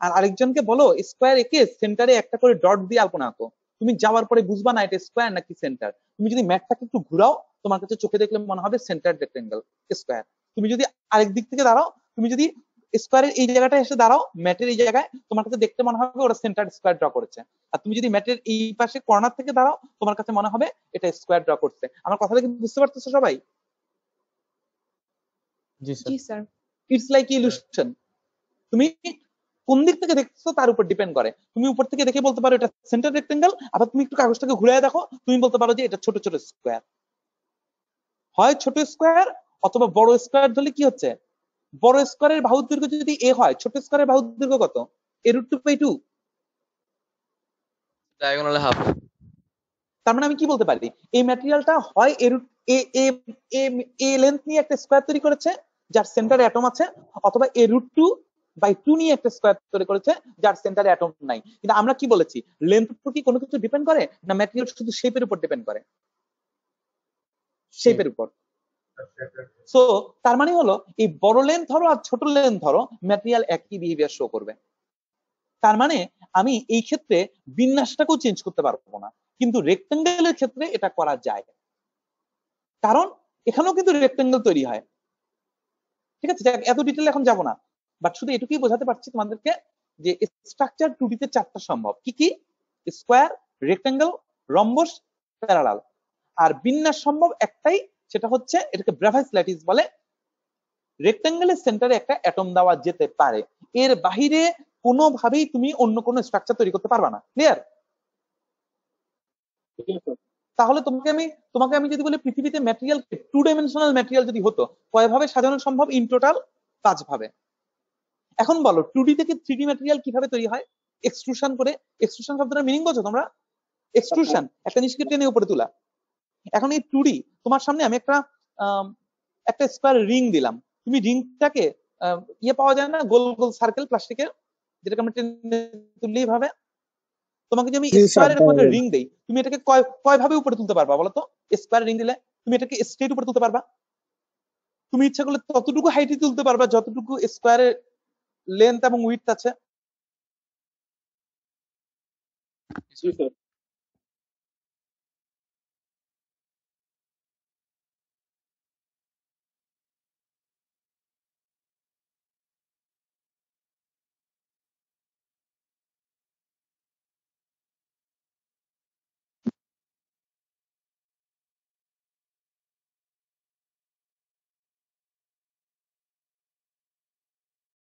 আর আরেকজনকে বলো স্কোয়ার এঁকে সেন্টারে একটা করে ডট দিয়ে আলপনা আঁকো, তুমি যাওয়ার পরে বুঝবা না এটা স্কোয়ার নাকি সেন্টার। তুমি যদি ম্যাটটাকে একটু ঘুরাও, তোমার কাছে চোখে দেখলে মনে হবে সেন্টার রেক্টেঙ্গেল স্কোয়ার। তুমি যদি আরেক দিক থেকে দাঁড়াও, তুমি যদি স্কোয়ারের এই জায়গাটা এসে দাঁড়াও, ম্যাটের এই জায়গায়, তোমার কাছে দেখতে মনে হবে ওরা সেন্টার স্কোয়ার ড্র করেছে। আর তুমি যদি ম্যাটের এই পাশে কর্নার থেকে দাঁড়াও, তোমার কাছে মনে হবে এটা স্কোয়ার ড্র করছে। আমার কথাটা কি বুঝতে পারতেছো সবাই? জি স্যার। জি স্যার। It's like illusion. তুমি কোন দিক থেকে দেখছো তার উপর ডিপেন্ড করে। তুমি উপর থেকে দেখে বলতে পারো এটা সেন্টার রেক্টেঙ্গেল, আবার তুমি একটু কাগজটাকে ঘুরিয়ে দেখো, তুমি বলতে পারো যে এটা ছোট ছোট স্কোয়ার। হয় ছোট স্কোয়ার অথবা বড় স্কোয়ার ধরলে কি হচ্ছে, বড় স্কোয়ারের বাহুর দৈর্ঘ্য যদি a হয়, ছোট স্কোয়ারের বাহুর দৈর্ঘ্য কত? a√2/2। Diagonal half. তার মানে আমি কি বলতে পারি, এই ম্যাটেরিয়ালটা হয় এ লেন্থ নিয়ে একটা স্কোয়ার তৈরি করেছে যার সেন্টারে অ্যাটম আছে, অথবা a√2/2 নিয়ে একটা স্কোয়ার তৈরি করেছে যার সেন্টারে অ্যাটম নাই। কিন্তু আমরা কি বলেছি, লেন্থ উপর কি কোনো কিছু ডিপেন্ড করে না, ম্যাটেরিয়াল শুধু শেপের উপর ডিপেন্ড করে, শেপের উপর। সো তার মানে হলো এই বড় লেন্থ ধরো আর ছোট লেন্থ ধরো, ম্যাটেরিয়াল একই বিহেভিয়ার শো করবে। তার মানে আমি এই ক্ষেত্রে বিন্যাসটাকেও চেঞ্জ করতে পারবো না, কিন্তু রেক্টেঙ্গেলের ক্ষেত্রে এটা করা যায়, কারণ এখানেও কিন্তু রেক্টেঙ্গেল তৈরি হয়। ঠিক আছে, এত ডিটেল এখন যাব না, বাট শুধু এটুকুই বোঝাতে পারছি তোমাদেরকে যে স্ট্রাকচার 2D তে 4টা সম্ভব। কি কি? Square, rectangle, rhombus, parallel. আর বিন্যাস সম্ভব একটাই, সেটা হচ্ছে এটাকে ব্রাভাইস ল্যাটিস বলে। রেক্টেঙ্গেলের সেন্টারে একটা অ্যাটম দেওয়া যেতে পারে, এর বাহিরে কোনোভাবেই তুমি অন্য কোনো স্ট্রাকচার তৈরি করতে পারবা না। ক্লিয়ার? তাহলে তোমাকে আমি যদি বলি পৃথিবীতে ম্যাটেরিয়াল 2 ডাইমেনশনাল ম্যাটেরিয়াল যদি হতো, কয়ভাবে সাজানো সম্ভব? ইন টোটাল 5 ভাবে। এখন বলো 2D থেকে 3D ম্যাটেরিয়াল কিভাবে তৈরি হয়? এক্সট্রুশন করে। এক্সট্রুশন শব্দটার মিনিং বোঝো তোমরা? এক্সট্রুশন একটা জিনিসকে টেনে উপরে তোলা। এখন এই 2D, তোমার সামনে আমি একটা স্কোয়ার রিং দিলাম, তুমি রিংটাকে ইয়ে পাওয়া যায় না, গোল গোল সার্কেল প্লাস্টিকের, যেটাকে আমরা টেনে তুললেই ভাবে। তোমাকে যদি আমি স্কোয়ারের এরকম একটা রিং দেই, তুমি এটাকে কয় ভাবে উপরে তুলতে পারবা বলো তো? স্কোয়ার রিং দিলে তুমি এটাকে স্ট্রেট উপরে তুলতে পারবা? তুমি ইচ্ছা করলে ততটুকু হাইটে তুলতে পারবা যতটুকু স্কোয়ারের লেন্থ এবং উইডথ আছে। জি স্যার।